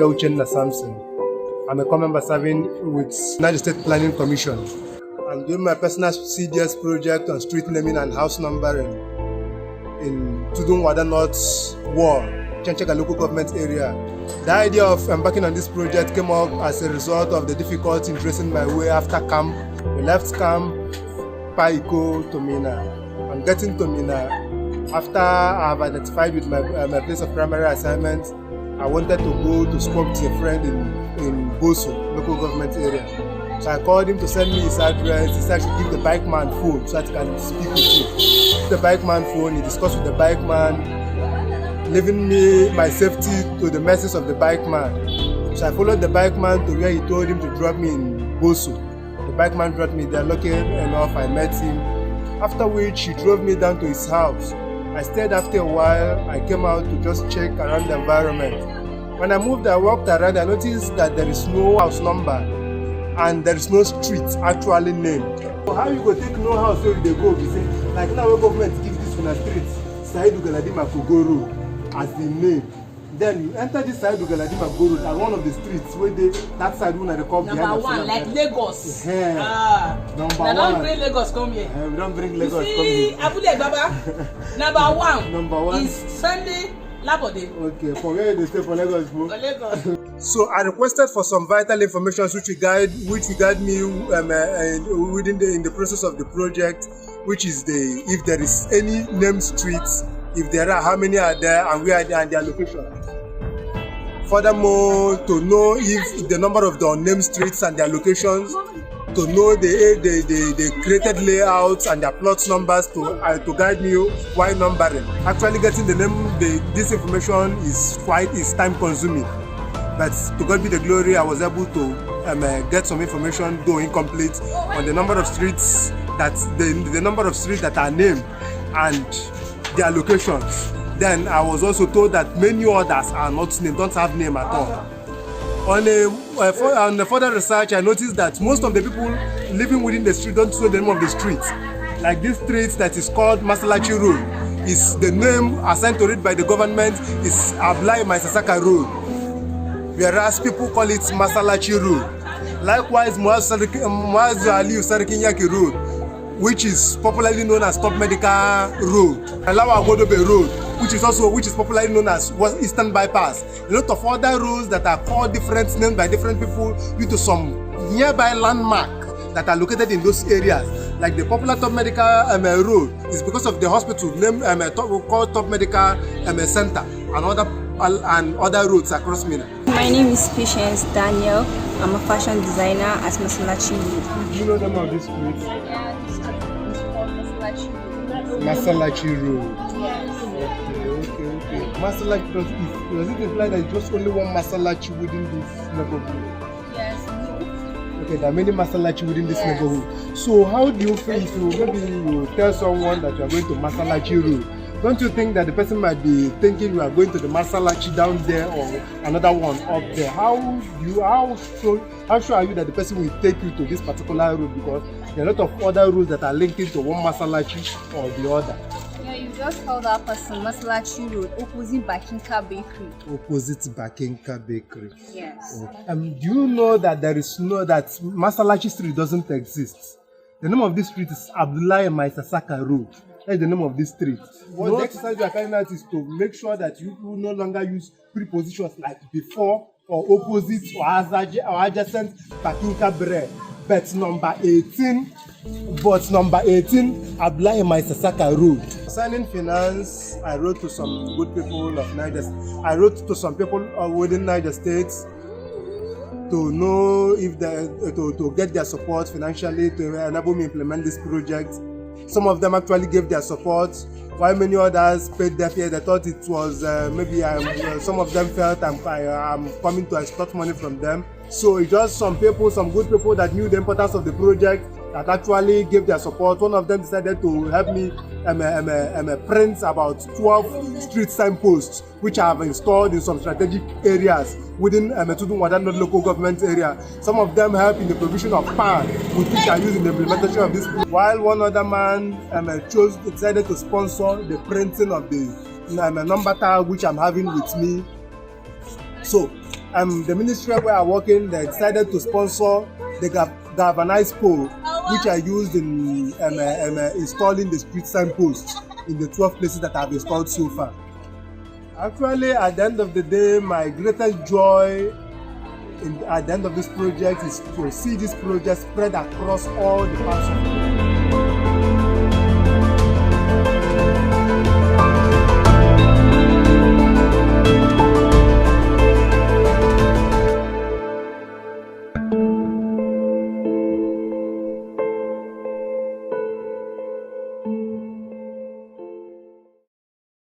Uchenna Samson. I'm a core member serving with Niger State Planning Commission. I'm doing my personal CDS project on street naming and house numbering in Tudunwada North War, Chenchega local government area. The idea of embarking on this project came up as a result of the difficulty in tracing my way after camp. We left camp, Paiko to Minna. I'm getting to Minna. After I have identified with my place of primary assignment, I wanted to go to school with a friend in Boso, local government area. So I called him to send me his address. He said I should give the bike man phone so that he can speak with me. The bike man phone, he discussed with the bike man, leaving me my safety to the mercies of the bike man. So I followed the bike man to where he told him to drop me in Boso. The bike man dropped me there. Lucky enough, I met him. After which he drove me down to his house. I stayed. After a while, I came out to just check around the environment. When I moved, I walked around, I noticed that there is no house number and there is no street actually named. So how you go take no house where they go? You say, like now where government gives this one a street, Saidu Galadima Kogoro as the name. Then you enter this Saidu Galadima Kogoro at one of the streets where that side one at the come behind. Number one, like Lagos. Number one. Don't bring Lagos come here. We don't bring Lagos come here. Abule Baba. Number one. Number one is Sunday Labode. Okay, for where they stay for Lagos, bro. For Lagos. So I requested for some vital information which will guide me in the process of the project, which is if there is any named streets, if there are, how many are there, and where are they and their location. Furthermore, to know if the number of the unnamed streets and their locations, to know the created layouts and their plot numbers to guide me while numbering. Actually getting the name, this information is time consuming. But to God be the glory, I was able to get some information, though incomplete, on the number of streets the number of streets that are named and their locations. Then I was also told that many others are not named, don't have name at all. On the further research, I noticed that most of the people living within the street don't know the name of the street. Like this street that is called Masalachi Road, is the name assigned to it by the government is Ablai Maisasaka Road, whereas people call it Masalachi Road. Likewise, Muazu Aliyu Sarikinyaki Road, which is popularly known as Top Medical Road, Alawa Godobe Road, which is popularly known as Eastern Bypass. A lot of other roads that are called different names by different people due to some nearby landmark that are located in those areas. Like the popular Top Medical Road is because of the hospital named called Top Medical Center and other roads across Minna. My name is Patience Daniel. I'm a fashion designer at Masalachi Road. Do you know the name of this street? Yeah, it's called Masalachi Road. Masalachi Road. Yes. Okay. Masalachi Road. Does it imply that just only one Masalachi within this neighborhood? Yes. Okay, there are many Masalachi within this neighborhood. So how do you feel if maybe you tell someone that you are going to Masalachi Road? Don't you think that the person might be thinking you are going to the Masalachi down there or another one up there? How sure are you that the person will take you to this particular road? Because there are a lot of other roads that are linked into one Masalachi or the other. Yeah, you just call that person Masalachi Road, opposite Bakinka Bakery. Opposite Bakinka Bakery. Yes. Do you know that that Masalachi Street doesn't exist? The name of this street is Abdullahi Maisasaka Road. That's the name of this street. What the exercise you are carrying out is to make sure that you no longer use prepositions like before or opposite or adjacent Bakinka Bre. But number 18, Abdullahi Maisasaka Road. Concerning finance, I wrote to some good people of Niger. I wrote to some people within Niger State to know if to get their support financially to enable me implement this project. Some of them actually gave their support, while many others paid their fare. They thought it was some of them felt I'm coming to extort money from them. So it's just some good people that knew the importance of the project that actually gave their support. One of them decided to help me print about 12 street signposts, which I have installed in some strategic areas within Tudunwada local government area. Some of them help in the provision of pan, which I use in the implementation of this project. While one other man decided to sponsor the printing of the number tag which I'm having with me. So The ministry where I work in, they decided to sponsor the galvanized pole, which I used in installing the street signposts in the 12 places that I've installed so far. Actually, at the end of the day, my greatest joy at the end of this project is to see this project spread across all the parts of the world.